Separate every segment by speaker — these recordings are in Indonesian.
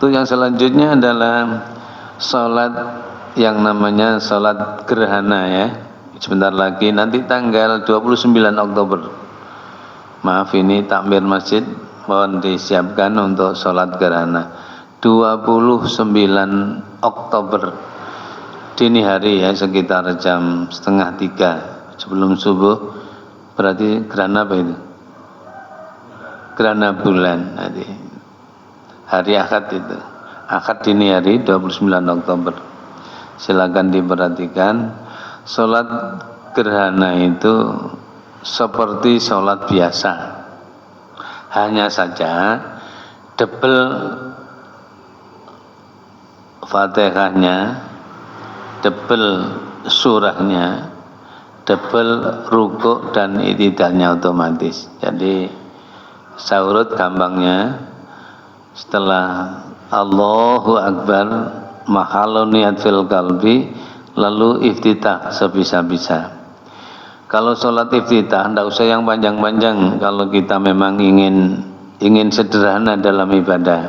Speaker 1: Itu yang selanjutnya adalah sholat yang namanya sholat gerhana ya. Sebentar lagi nanti tanggal 29 Oktober. Maaf ini takmir masjid mohon disiapkan untuk sholat gerhana 29 Oktober dini hari ya, sekitar jam 2:30 sebelum subuh. Berarti gerhana apa itu? Gerhana bulan nanti hari Ahad itu. Ahad dini hari 29 Oktober. Silakan diperhatikan. Sholat gerhana itu seperti sholat biasa, hanya saja double Fatihahnya, double surahnya, double rukuk dan i'tidalnya otomatis. Jadi saurut gampangnya, setelah Allahu Akbar mahalun niat fil qalbi, lalu iftitah sebisa-bisa. Kalau sholat iftitah tidak usah yang panjang-panjang kalau kita memang ingin sederhana dalam ibadah,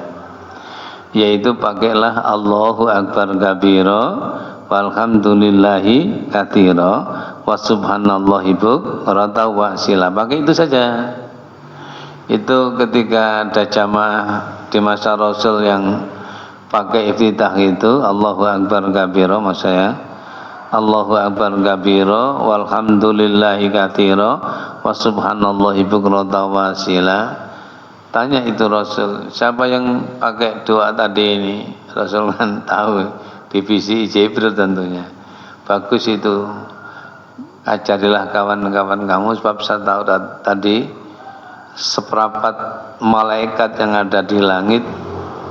Speaker 1: yaitu pakailah Allahu Akbar kabira walhamdulillahi katsira wa subhanallahi bukratan wa asila. Pakai itu saja. Itu ketika ada jamaah di masa Rasul yang pakai iftitah itu Allahu Akbar kabira, maksudnya Allahu Akbar kabira walhamdulillahi katsira wa subhanallahi bukratan wa asila. Tanya itu Rasul, siapa yang pakai doa tadi ini? Rasul kan tahu, divisi Jibril tentunya. Bagus itu, ajarilah kawan-kawan kamu, sebab saya tahu tadi seperempat malaikat yang ada di langit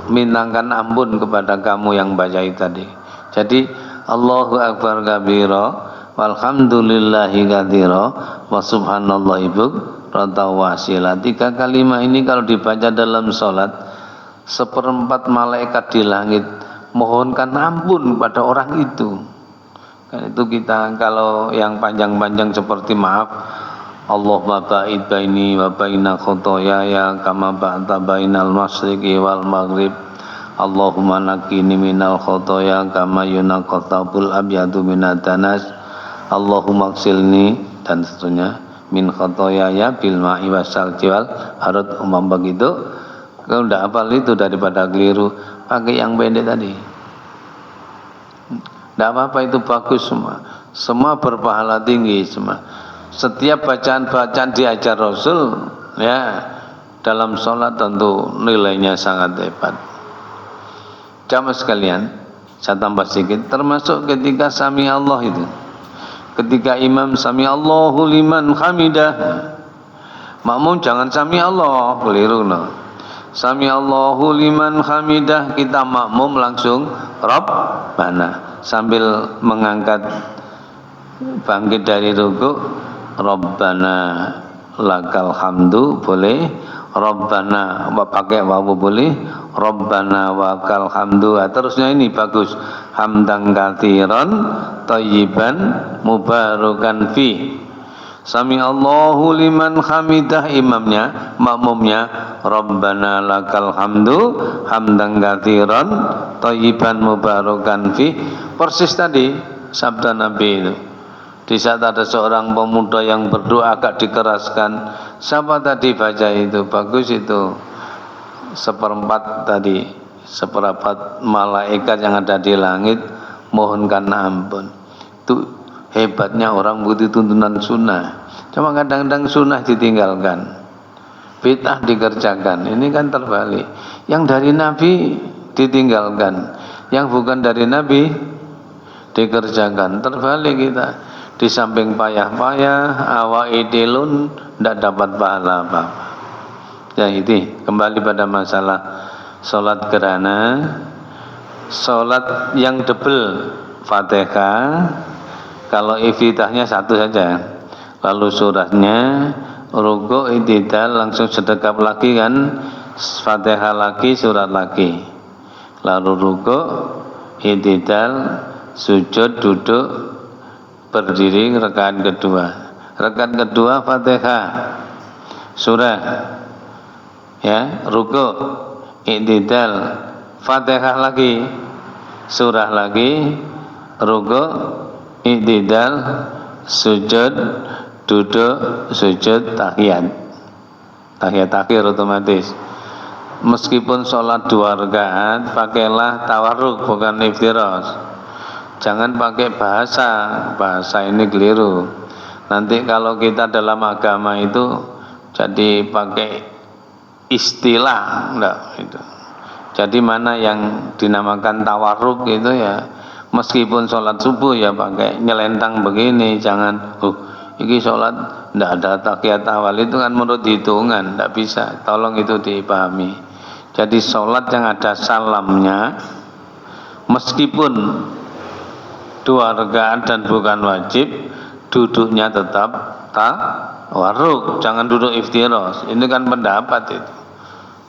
Speaker 1: mintakan ampun kepada kamu yang baca itu tadi. Jadi Allahu Akbar kabira walhamdulillahi katsira wa subhanallahi bukratan wa asila. 3 kalimat ini kalau dibaca dalam sholat, seperempat malaikat di langit mohonkan ampun pada orang itu. Kan itu kita kalau yang panjang-panjang seperti maaf Allahumma ba'id baini wa baina khotoyaya kama ba'ta bainal masyriqi wal maghrib. Allahumma nakini minal khotoya kama yunaqatabul abyadu minad danas. Allahumma ksilni dan seterusnya min khotoyaya bil ma'i wasalji wal harut. Umam begitu. Kalau tidak hafal itu daripada keliru, pakai yang pendek tadi. Tidak apa-apa, itu bagus semua. Semua berpahala tinggi semua. Setiap bacaan-bacaan diajar Rasul ya dalam sholat tentu nilainya sangat hebat. Jamaah sekalian, saya tambah sedikit, termasuk ketika sami Allah itu. Ketika imam sami Allahu liman hamidah, makmum jangan sami Allah, keliru no. Sami Allahu liman hamidah, kita makmum langsung Rabbana sambil mengangkat bangkit dari rukuk, Rabbana lakal hamdu boleh, Rabbana pakai wawu boleh, Rabbana wakal hamdu. Terusnya ini bagus, hamdan katsiran thayyiban mubarakan fi. Sami Allahu liman hamidah, imamnya, makmumnya Rabbana lakal hamdu hamdan katsiran thayyiban mubarakan fi. Persis tadi sabda Nabi itu. Di saat ada seorang pemuda yang berdoa agak dikeraskan, siapa tadi baca itu? Bagus itu. Seperempat tadi, seperempat malaikat yang ada di langit mohonkan ampun. Itu hebatnya orang mengikuti tuntunan sunnah. Cuma kadang-kadang sunnah ditinggalkan, bid'ah dikerjakan. Ini kan terbalik. Yang dari Nabi ditinggalkan, yang bukan dari Nabi dikerjakan. Terbalik kita. Di samping payah-payah, awaidilun, tidak dapat pahala apa-apa. Ya itu, kembali pada masalah sholat gerhana. Sholat yang double Fatihah, kalau iftitahnya satu saja, lalu surahnya, rukuk, i'tidal, langsung sedekap lagi kan, Fatihah lagi, surat lagi, lalu rukuk, i'tidal, sujud, duduk, berdiri, rakaat kedua Fatihah, surah, ya, rukuk, i'tidal, Fatihah lagi, surah lagi, rukuk, i'tidal, sujud, duduk, sujud, tahiyat. Tahiyat akhir otomatis. Meskipun sholat 2 rakaat, pakailah tawarruk bukan iftiras. Jangan pakai bahasa ini keliru. Nanti kalau kita dalam agama itu jadi pakai istilah, enggak itu. Jadi mana yang dinamakan tawarruk itu ya, meskipun sholat subuh ya pakai nyelentang begini, jangan ini sholat enggak ada tahiyat awal, itu kan menurut hitungan, enggak bisa. Tolong itu dipahami. Jadi sholat yang ada salamnya, meskipun 2 rakaat dan bukan wajib, duduknya tetap tawarruk, jangan duduk iftiras. Ini kan pendapat itu.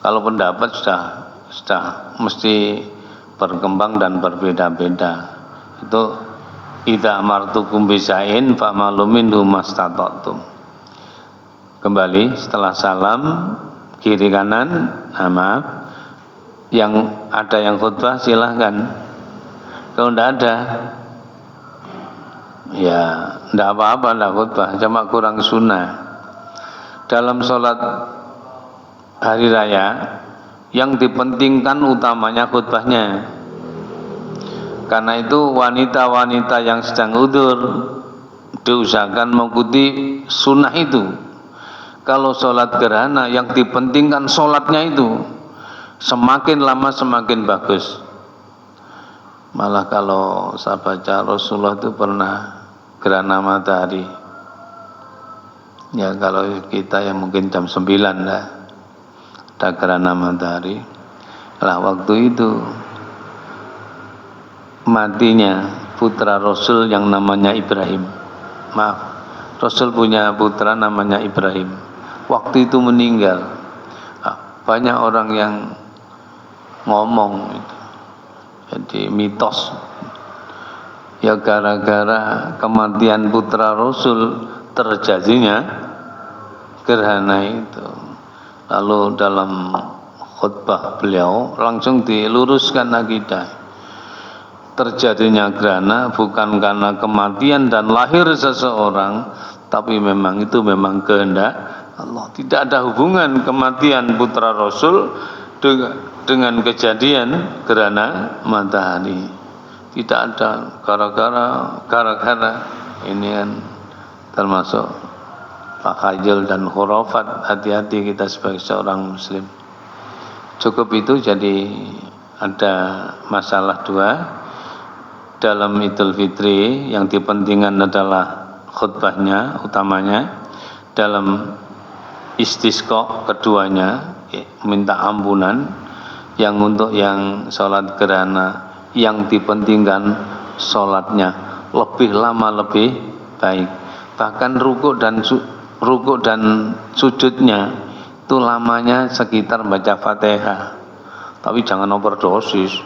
Speaker 1: Kalau pendapat sudah mesti berkembang dan berbeda-beda. Itu idza amartukum bisain fa'malu minhu mastata'tum. Kembali setelah salam, kiri kanan, maaf, yang ada yang khutbah silahkan. Kalau tidak ada, ya tidak apa-apa, tidak khutbah, cuma kurang sunnah. Dalam sholat hari raya yang dipentingkan utamanya khutbahnya. Karena itu wanita-wanita yang sedang udzur diusahakan mengikuti sunnah itu. Kalau sholat gerhana yang dipentingkan sholatnya itu, semakin lama semakin bagus. Malah kalau saya baca Rasulullah itu pernah gerhana matahari. Ya kalau kita ya mungkin jam 9 lah ada gerhana matahari. Lah waktu itu matinya putra Rasul yang namanya Ibrahim. Maaf, Rasul punya putra namanya Ibrahim. Waktu itu meninggal. Banyak orang yang ngomong itu. Jadi mitos. Ya gara-gara kematian putra Rasul terjadinya gerhana itu. Lalu dalam khutbah beliau langsung diluruskan akidah. Terjadinya gerhana bukan karena kematian dan lahir seseorang, tapi memang itu memang kehendak Allah. Tidak ada hubungan kematian putra Rasul dengan kejadian gerhana matahari. Tidak ada gara-gara ini kan termasuk takhayul dan khurafat. Hati-hati kita sebagai seorang muslim. Cukup itu. Jadi ada masalah 2 dalam Idul Fitri. Yang dipentingkan adalah khutbahnya utamanya. Dalam istisqa keduanya minta ampunan. Yang untuk yang sholat gerhana yang dipentingkan sholatnya lebih lama lebih baik. Bahkan rukuk dan sujudnya itu lamanya sekitar baca Fatihah. Tapi jangan overdosis,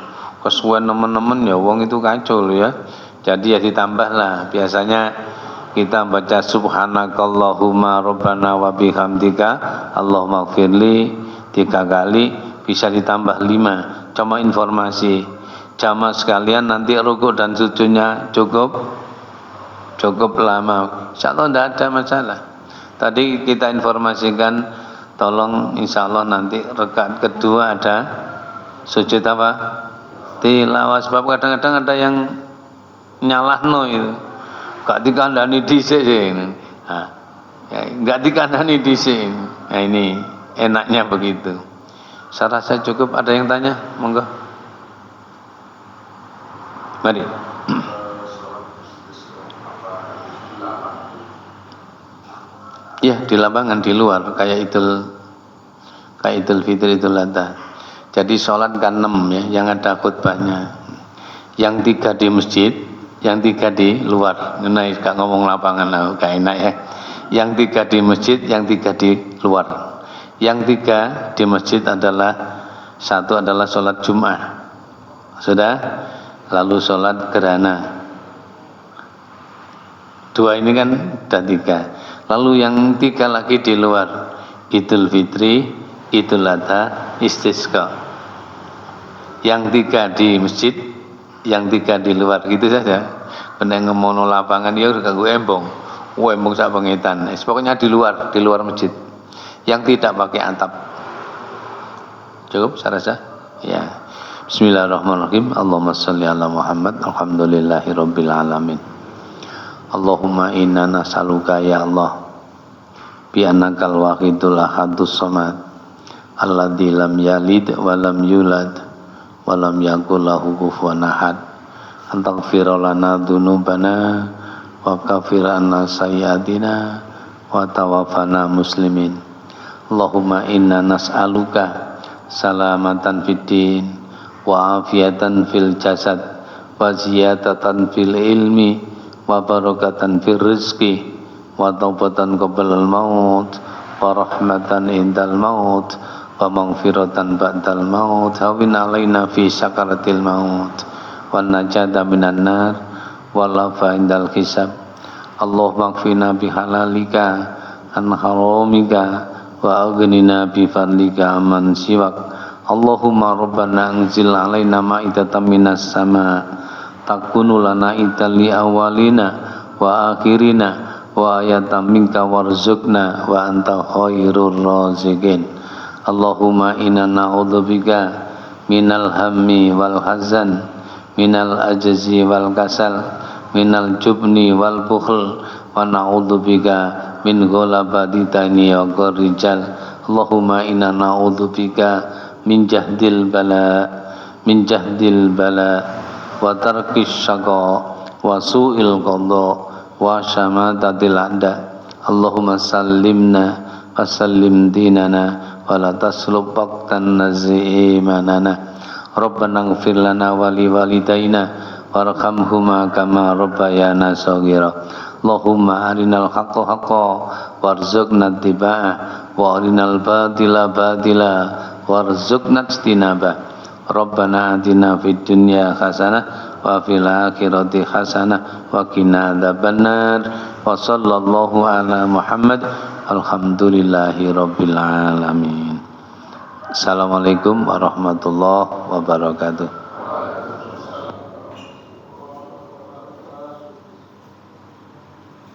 Speaker 1: kesuwen teman-teman ya, wong itu kacau ya. Jadi ya ditambahlah. Biasanya kita baca subhanakallahumma rabbana wa bihamdika Allahumma gfirli 3 kali, bisa ditambah 5. Cuma informasi. Jamaah sekalian, nanti rukuk dan sujudnya cukup lama. Insyaallah tidak ada masalah. Tadi kita informasikan, tolong insyaallah nanti rakaat kedua ada sujud apa? Tilawah. Sebab kadang-kadang ada yang nyalahno itu. Gak dikandani dhisik sih. Nah, ya, gak dikandani dhisik. Nah ini enaknya begitu. Saya rasa cukup. Ada yang tanya? Monggo. Mari. Ya di lapangan, di luar, kayak Idul Fitri, Idul Adha. Jadi sholat kan 6 ya, yang ada khutbahnya. Yang 3 di masjid, yang 3 di luar. Nah, gak ngomong lapangan, gak enak ya. Yang 3 di masjid, yang 3 di luar. Yang 3 di masjid adalah, 1 adalah sholat Jum'ah. Sudah? Lalu sholat gerhana. 2 ini kan dan 3. Lalu yang 3 lagi di luar, Idul Fitri, Idul Adha, istisqa. yang 3 di masjid, yang 3 di luar, gitu saja. Kena ngemono lapangan ya udah ganggu embong sak pengetan. Pokoknya di luar masjid, yang tidak pakai atap. Cukup saya rasa. Ya. Bismillahirrahmanirrahim. Allahumma sholli ala Muhammad. Alhamdulillahirabbil alamin. Allahumma inna nas'aluka ya Allah bi annakal wahidul ahadus samad alladzi lam yalid wa lam yulad wa lam yakul lahu kufuwan ahad antaghfir lana dzunubana wa kaffir anna sayyi'atina wa tawaffana muslimin. Allahumma inna nas'aluka salamatan fid din wa afiatan fil jasad wa ziyadatan fil ilmi wa barakatan fil rizqi wa taubatan qabla al maut wa rahmatan indal maut wa maghfiratan ba'dal maut hawin alaina fi sakaratil maut wa najata minan nar wa lafa indal hisab. Allahumma kfina bihalalika an haramika wa aghnina bi fadlika amman siwak. Allahumma rabbana anzil alaina ma'idatan minas sama takunu lana idali awalina wa akhirina wa ayatan minka warzuqna wa anta khairur raziqin. Allahumma inna na'udzubika minal hammi wal hazan minal ajzi wal kasal minal jubni wal bukhl wa na'udzubika min ghalabati dani wa rijal. Allahumma inna na'udzubika min jahdil bala wa tarkis syaqa wa su'il qadha wa syamatatil a'da. Allahumma sallimna wa sallim dinana wa la taslub waqtan nazi'imanana. Rabbana ighfir lana wa li walidayna warhamhuma kama rabbayana shaghira. Allahumma arinal haqqa haqqan warzuqna ittiba'ah wa arinal batila batila warzuqna ijtinabah. Rabbana atina fid dunya hasanah wa fil akhirati hasanah wa qina adzabannar. Wa sallallahu ala Muhammad. Alhamdulillahi rabbil alamin. Assalamualaikum warahmatullahi wabarakatuh.